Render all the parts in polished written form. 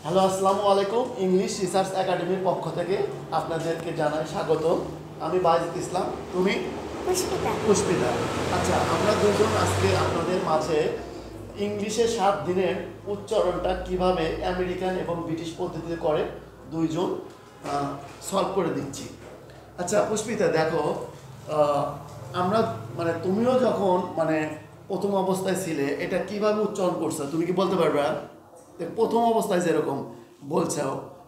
Hello, আসসালামু আলাইকুম। English research একাডেমির পক্ষ থেকে আপনাদেরকে জানাই স্বাগত। আমি বাইজিদ ইসলাম, তুমি? পুষ্পিতা। পুষ্পিতা। আচ্ছা, আমরা দুজন আজকে আপনাদের মাঝে ইংলিশের 7 দিনের উচ্চারণটা কিভাবে আমেরিকান এবং ব্রিটিশ পদ্ধতিতে করে দুইজন সলভ করে দিচ্ছি। আচ্ছা পুষ্পিতা, দেখো, আমরা তুমিও যখন প্রথম অবস্থায় ছিলে, এটা কিভাবে উচ্চারণ করছো তুমি কি বলতে পারবে? প্রথম অবস্থায় যেরকম বলছো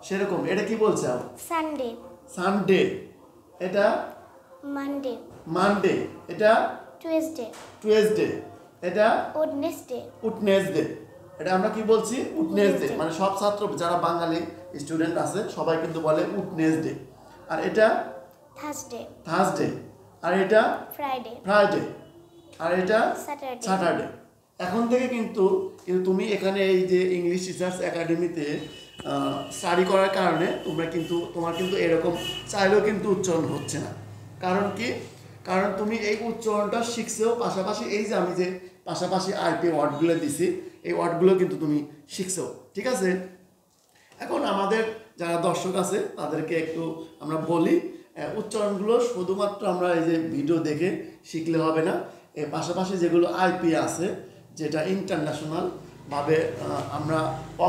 সেরকম এটা কি বলছো? সানডে। সানডে। এটা মানডে। মানডে। এটা টুয়েসডে। টুয়েসডে। এটা ওয়েডনেসডে। উডনেসডে। এটা আমরা কি বলছি? উডনেসডে। Wednesday। মানে সব ছাত্র যারা বাঙালি স্টুডেন্ট আছে সবাই কিন্তু বলে উডনেসডে। আর এটা থার্সডে। থার্সডে। আর এটা ফ্রাইডে। ফ্রাইডে। আর এটা স্যাটারডে। স্যাটারডে। এখন থেকে কিন্তু কিন্তু তুমি এখানে এই যে ইংলিশ রিসার্চ একাডেমিতে স্টাডি করার কারণে তোমার কিন্তু এরকম চাইলেও কিন্তু উচ্চারণ হচ্ছে না। কারণ কি? কারণ তুমি এই উচ্চারণটা শিখছো, পাশাপাশি এই যে আমি যে পাশাপাশি আইপি ওয়ার্ডগুলো দিছি এই ওয়ার্ডগুলো কিন্তু তুমি শিখছো। ঠিক আছে, এখন আমাদের যারা দর্শক আছে তাদেরকে একটু আমরা বলি, উচ্চারণগুলো শুধুমাত্র আমরা এই যে ভিডিও দেখে শিখলে হবে না। এর পাশাপাশি যেগুলো আইপি আছে, যেটা ইন্টারন্যাশনাল ভাবে আমরা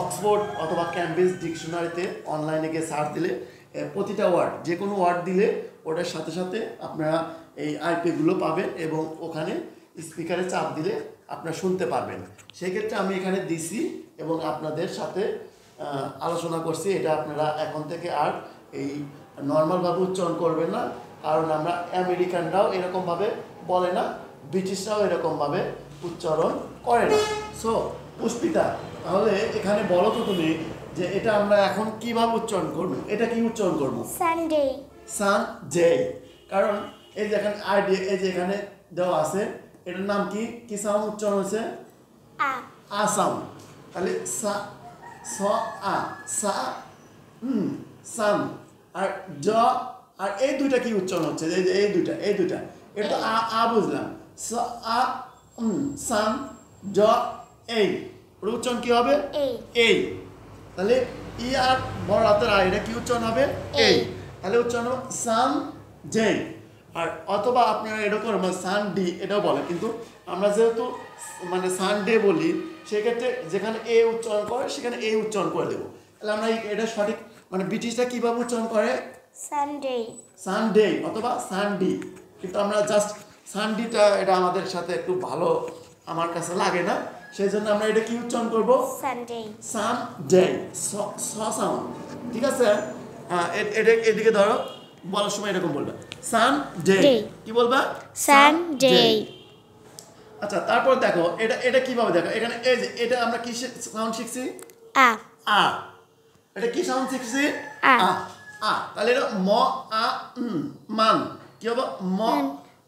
অক্সফোর্ড অথবা ক্যামব্রিজ ডিকশনারিতে অনলাইনে গিয়ে সার্চ দিলে প্রতিটা ওয়ার্ড, যে কোনো ওয়ার্ড দিলে ওটার সাথে সাথে আপনারা এই আইপিগুলো পাবেন এবং ওখানে স্পিকারে চাপ দিলে আপনারা শুনতে পারবেন। সেক্ষেত্রে আমি এখানে দিছি এবং আপনাদের সাথে আলোচনা করছি। এটা আপনারা এখন থেকে আর এই নর্মালভাবে উচ্চারণ করবেন না, কারণ আমরা আমেরিকানরাও এরকমভাবে বলে না, ব্রিটিশরাও এরকমভাবে উচ্চারণ করে না। সো পুষ্পিতা, তাহলে এখানে বলো তো তুমি যে এটা আমরা এখন কিভাবে উচ্চারণ করব? এটা কি উচ্চারণ করব? সানডে। সানডে। কারণ এই যে এখানে আইডি, এই যে এখানে দেওয়া আছে, এটার নাম কি? কি সাউন্ড উচ্চারণ হচ্ছে? আ। আ সাউন্ড। তাহলে সা স আ সা সান। আর জ, আর এই দুইটা কি উচ্চারণ হচ্ছে? এই যে এই দুইটা এটা তো আ বুঝলাম। স আ সান জ এই, ওর উচ্চারণ কি হবে? এই। এই। তাহলে ই আর বড় হাতের আ, এটা কি উচ্চারণ হবে? এই। তাহলে উচ্চারণ হবে সান জে। আর অথবা আপনারা এরকম সানডে এটাও বলে, কিন্তু আমরা যেহেতু সানডে বলি সেক্ষেত্রে যেখানে এ উচ্চারণ করে সেখানে এ উচ্চারণ করে দেবো। তাহলে আমরা এটা সঠিক ব্রিটিশরা কীভাবে উচ্চারণ করে? সানডে। সানডে অথবা সানডি। কিন্তু আমরা জাস্ট সানডিটা এটা আমাদের সাথে একটু ভালো আমার কাছে লাগে না, সেই জন্য আমরা এটা কি উচ্চারণ করব? সানডে। সানডে। স সাউন্ড। ঠিক আছে, এদিকে ধরো, বলার সময় এরকম বলবে সানডে। কি বলবা? সানডে। আচ্ছা, তারপর দেখো এটা এটা কিভাবে দেখো, এখানে এই যে এটা আমরা কি সাউন্ড শিখছি? আ। আ। এটা কি সাউন্ড শিখছি? আ। আ। তাহলে এটা ম আ মান। কি হবে? ম।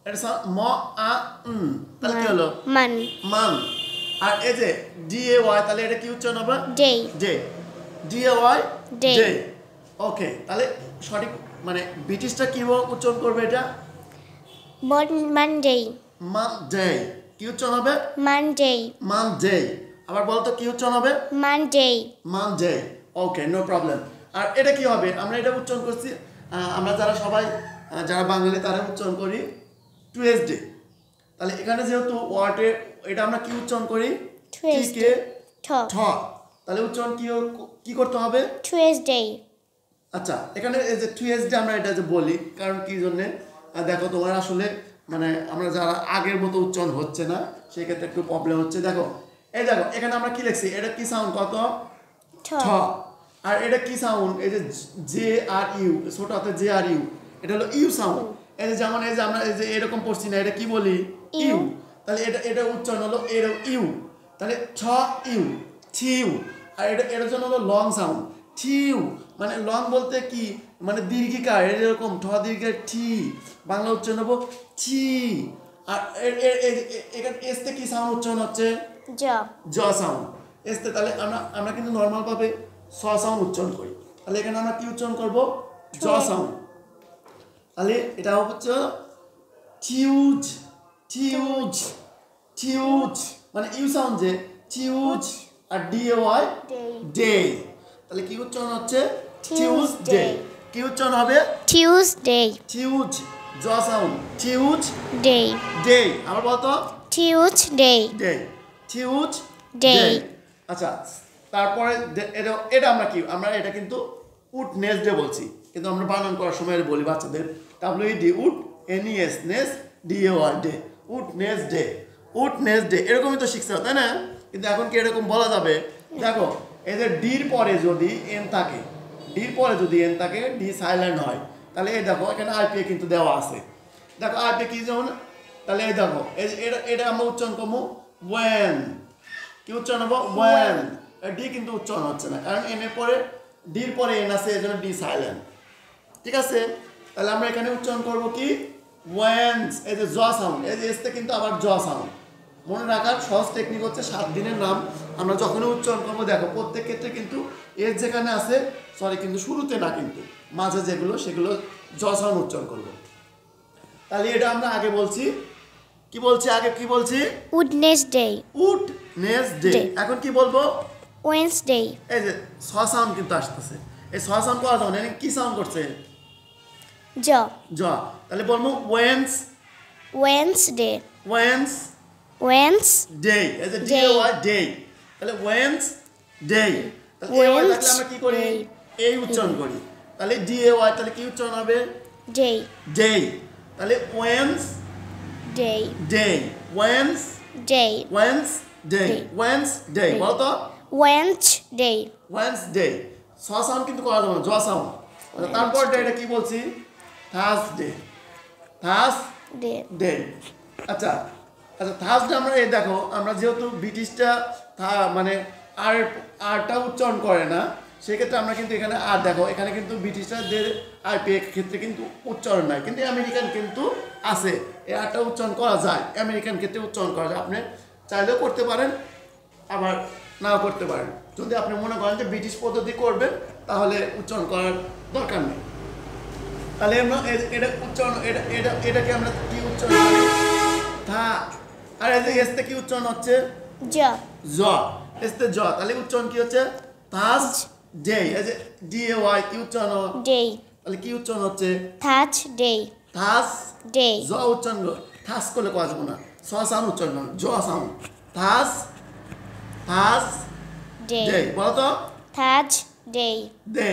এটা ম আ তাহলে কি হলো? মান। মান। আর এই যে ডি এ ওয়াই, তাহলে এটা কি উচ্চারণ হবে? Day. Day. D A Y day. Day. Okay, তাহলে সঠিক ব্রিটিশটা কিভাবে উচ্চারণ করবে এটা? মানডে। মানডে। কি উচ্চারণ হবে? মানডে। মানডে। আবার বলতো কি উচ্চারণ হবে? Monday. Monday. Okay, no problem. আর এটা কি হবে? আমরা এটা উচ্চারণ করছি, আমরা যারা সবাই যারা বাঙালি তারা উচ্চারণ করি টুয়েসডে। তাহলে এখানে যেহেতু ওয়ার্ডে এটা আমরা কি উচ্চারণ করি? টুয়েসডে। ঠ। ঠ। তাহলে উচ্চারণ কি করতে হবে? টুয়েসডে। আচ্ছা, এখানে এই যে টুয়েসডে আমরা এটা যে বলি, কারণ কি জন্যে? দেখো তোমার আসলে আমরা যারা আগের মতো উচ্চারণ হচ্ছে না, সেক্ষেত্রে একটু প্রবলেম হচ্ছে। দেখো এখানে আমরা কি লিখছি? এটা কি সাউন্ড? কত? ঠ। ঠ। আর এটা কি সাউন্ড? এই যে জে আর ইউ, ছোট হাতে জে আর ইউ, এটা হলো ইউ সাউন্ড। এই যে যেমন এই যে আমরা এই যে এরকম পড়ছি না, এটা কি বলি? ইউ। তাহলে এটা উচ্চারণ হলো এর ইউ। তাহলে ছ ইউ, থিউ। আর এটার জন্য হলো লং সাউন্ড, থিউ। লং বলতে কি? দীর্ঘিকার, এরকম ঠ দীর্ঘিকার ঠি, বাংলা উচ্চারণ হবো ছি। আর এখানে এসতে কি সাউন্ড উচ্চারণ হচ্ছে? জ। জ সাউন্ড। এসতে তাহলে আমরা কিন্তু নর্মালভাবে স সাউন্ড উচ্চারণ করি, তাহলে এখানে আমরা কি উচ্চারণ করব? জ সাউন্ড। তাহলে এটা হচ্ছে টিউজ। টিউজ। টিউজ ইউ সাউন্ড যে টিউজ। আর D A Y day. Day. তাহলে কি উচ্চারণ হচ্ছে টিউজডে কি উচ্চারণ হবে টিউজডে টিউজ জ সাউন্ড টিউজ ডে ডে আবার বলতো টিউজডে ডে টিউজ ডে আচ্ছা তারপরে এটা এটা আমরা কি আমরা এটা কিন্তু উড নেস ডে বলছি কিন্তু আমরা বানান করার সময় এটা বলি বাচ্চাদের WED wed NES nes DAY day Wednesday Wednesday এরকমই তো শিখছে তাই না কিন্তু এখন কি এরকম বলা যাবে দেখো এই যে ডির পরে যদি এন থাকে ডির পরে যদি এন থাকে ডি সাইলেন্ট হয় তাহলে এই দেখো এখানে আইপিএ কিন্তু দেওয়া আছে দেখো আইপিএ কি যেমন তাহলে এই দেখো এটা এটা আমরা উচ্চারণ করবো ওয়েন কি উচ্চারণ হবো ওয়েন ডি কিন্তু উচ্চারণ হচ্ছে না কারণ এন এর পরে ডির পরে এন আছে এই জন্য ডি সাইলেন্ট ঠিক আছে তাহলে আমরা এখানে উচ্চারণ করবো কি ওয়েন্স এই যে জ সাউন্ড এই যে এসতে কিন্তু আবার জ সাউন্ড মনে রাখার সহজ টেকনিক হচ্ছে 7 দিনের নাম আমরা যখনই উচ্চারণ করবো দেখো প্রত্যেক ক্ষেত্রে কিন্তু এর যেখানে আছে সরি কিন্তু শুরুতে না কিন্তু মাঝে যেগুলো সেগুলো জ সাউন্ড উচ্চারণ করবো তাহলে এটা আমরা আগে বলছি কি বলছি আগে কি বলছি উডনেসডে উড নেস ডে এখন কি বলবো ওয়েন্সডে এই যে স সাউন্ড কিন্তু আসতেছে এই স সাউন্ড করা যাবে না কি সাউন্ড করছে জ জ তাহলে বলবো Weil's Wednesday Weil's Weil's day এই যে ডে ওয়াই ডে তাহলে ওয়েন্স ডে তাহলে এই ওয়াই থাকলে আমরা কি করি এই উচ্চারণ করি তাহলে ডি এ ওয়াই তাহলে কি উচ্চারণ হবে ডে ডে তাহলে Weil's day day Weil's day Weil's day Weil's day বলো তো ওয়েন্সডে ওয়েন্স ডে স সাউন্ড কিন্তু করা যাবে না জ সাউন্ড তারপর ডেটা কি বলছি থার্সডে থার্সডে ডে আচ্ছা আচ্ছা থার্সডে আমরা এই দেখো আমরা যেহেতু ব্রিটিশটা মানে আরটা উচ্চারণ করে না সেক্ষেত্রে আমরা কিন্তু এখানে আর দেখো এখানে কিন্তু ব্রিটিশদের আইপিএ ক্ষেত্রে কিন্তু উচ্চারণ নাই কিন্তু আমেরিকান কিন্তু আছে এই আরটা উচ্চারণ করা যায় আমেরিকান ক্ষেত্রে উচ্চারণ করা যায় আপনি চাইলেও করতে পারেন আবার নাও করতে পারেন যদি আপনি মনে করেন যে ব্রিটিশ পদ্ধতি করবেন তাহলে উচ্চারণ করার দরকার নেই তাহলে আমরা এটা উচ্চারণ এটাকে আমরা কি উচ্চারণ করি থা আর এই যে এসতে কি উচ্চারণ হচ্ছে জ জ এসতে জ তাহলে উচ্চারণ কি হচ্ছে থাস ডে এই যে ডি এ ওয়াই কি উচ্চারণ ডে তাহলে কি উচ্চারণ হচ্ছে থার্সডে থাস ডে জ উচ্চারণ থাস করলে করা যাবে না স সাউন্ড উচ্চারণ জ sound thus thus day day বলো তো থার্সডে ডে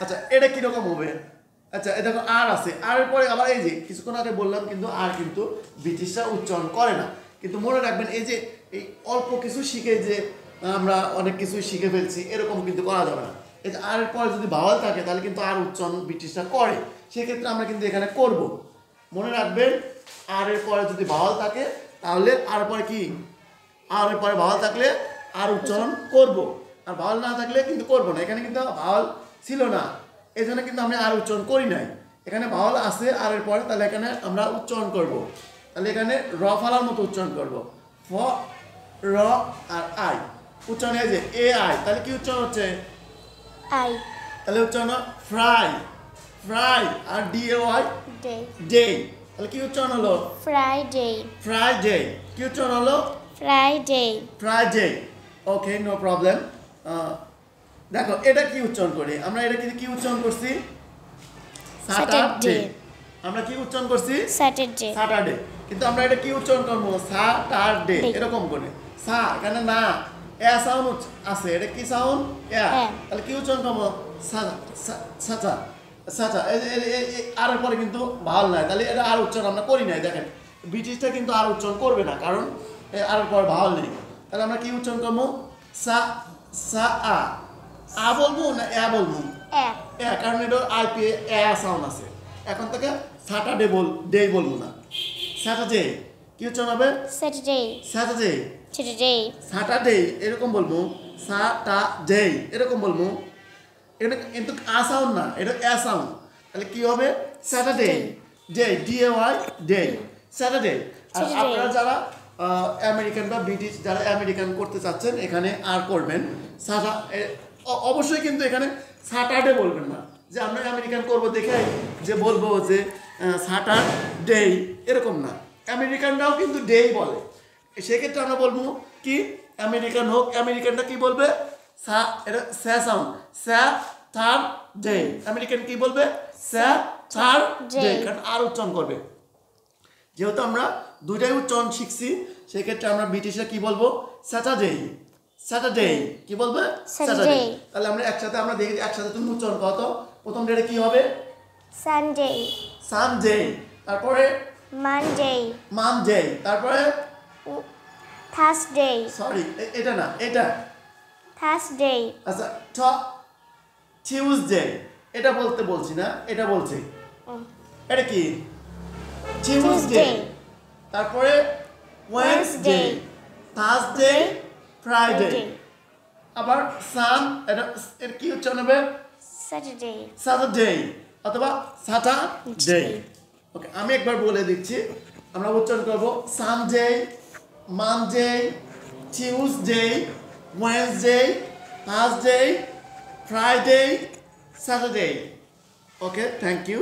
আচ্ছা এটা কিরকম হবে আচ্ছা এই দেখো আর আছে আর এর পরে আবার এই যে কিছুক্ষণ আগে বললাম কিন্তু আর কিন্তু ব্রিটিশরা উচ্চারণ করে না কিন্তু মনে রাখবেন এই যে এই অল্প কিছু শিখে যে আমরা অনেক কিছু শিখে ফেলছি এরকম কিন্তু করা যাবে না এই যে আর এর পরে যদি ভাওয়াল থাকে তাহলে কিন্তু আর উচ্চারণ ব্রিটিশরা করে সেক্ষেত্রে আমরা কিন্তু এখানে করব মনে রাখবেন আর এর পরে যদি ভাওয়াল থাকে তাহলে আর পরে কি আর এর পরে ভাওয়াল থাকলে আর উচ্চারণ করব আর ভাওয়াল না থাকলে কিন্তু করব না এখানে কিন্তু ভাওয়াল ছিল না এই জন্য কিন্তু আমি আর উচ্চারণ করি নাই এখানে ভাওয়াল আছে আর এর পরে তাহলে এখানে আমরা উচ্চারণ করব তাহলে এখানে র ফালার মতো উচ্চারণ করব ফ র আর আই উচ্চারণ এই যে এ আই তাহলে কি উচ্চারণ হচ্ছে আই তাহলে উচ্চারণ ফ্রাই ফ্রাই আর D A Y day day তাহলে কি উচ্চারণ হলো ফ্রাইডে ফ্রাইডে কি উচ্চারণ হলো Friday Friday okay no problem দেখো এটা কি উচ্চারণ করি আমরা এটা কি উচ্চারণ করছি স্যাটারডে আমরা কি উচ্চারণ করছি স্যাটারডে স্যাটারডে কিন্তু আমরা এটা কি উচ্চারণ করবো স্যাটারডে এরকম করে সা এখানে না এ সাউন্ড আছে এটা কি সাউন্ড এ তাহলে কি উচ্চারণ করবো সাচা সাচা আর পরে কিন্তু ভালো নাই তাহলে এটা আর উচ্চারণ আমরা করি নাই দেখেন ব্রিটিশটা কিন্তু আর উচ্চারণ করবে না কারণ আর পর ভালো নেই তাহলে আমরা কি উচ্চারণ করবো সা সা আ বলবো না এ বলবো এ কারণ এটা আইপিএ এ সাউন্ড আছে এখন থেকে স্যাটারডে ডে বলবো না স্যাটারডে কি উচ্চারণ হবে স্যাটারডে স্যাটারডে স্যাটারডে স্যাটারডে এরকম বলবো স্যাটারডে এরকম বলবো এটা কিন্তু আ সাউন্ড না এটা এ সাউন্ড তাহলে কি হবে Saturday day D A Y day Saturday আর আপনারা যারা আমেরিকান বা ব্রিটিশ যারা আমেরিকান করতে চাচ্ছেন এখানে আর করবেন অবশ্যই কিন্তু এখানে স্যাটারডে বলবেন না যে আমরা আমেরিকান করবো দেখে যে বলবো যে স্যাটারডে এরকম না আমেরিকানরাও কিন্তু ডেই বলে সেক্ষেত্রে আমরা বলবো কি আমেরিকান হোক আমেরিকানটা কি বলবে এটা স্যা সাউন্ড স্যাটারডে আমেরিকান কি বলবে স্যাটারডে কারণ আর উচ্চারণ করবে যেহেতু আমরা দুইটাই উচ্চারণ শিখছি সেক্ষেত্রে আমরা ব্রিটিশরা কি বলবো স্যাটারডে স্যাটারডে কি বলবে স্যাটারডে তাহলে আমরা একসাথে আমরা দেখি একসাথে তুমি উচ্চারণ করো তো প্রথম ডেটা কি হবে সানডে সানডে তারপরে মানডে মানডে তারপরে থার্সডে সরি এটা না এটা থার্সডে আচ্ছা টিউসডে এটা বলতে বলছি না এটা বলছি এটা কি টিউসডে তারপরে ওয়েডনেসডে থার্সডে ফ্রাইডে আবার সান এটা কি উচ্চারণ হবে স্যাটারডে স্যাটারডে অথবা স্যাটারডে ওকে আমি একবার বলে দিচ্ছি আমরা উচ্চারণ করব Sunday Monday Tuesday Wednesday Thursday Friday Saturday okay thank you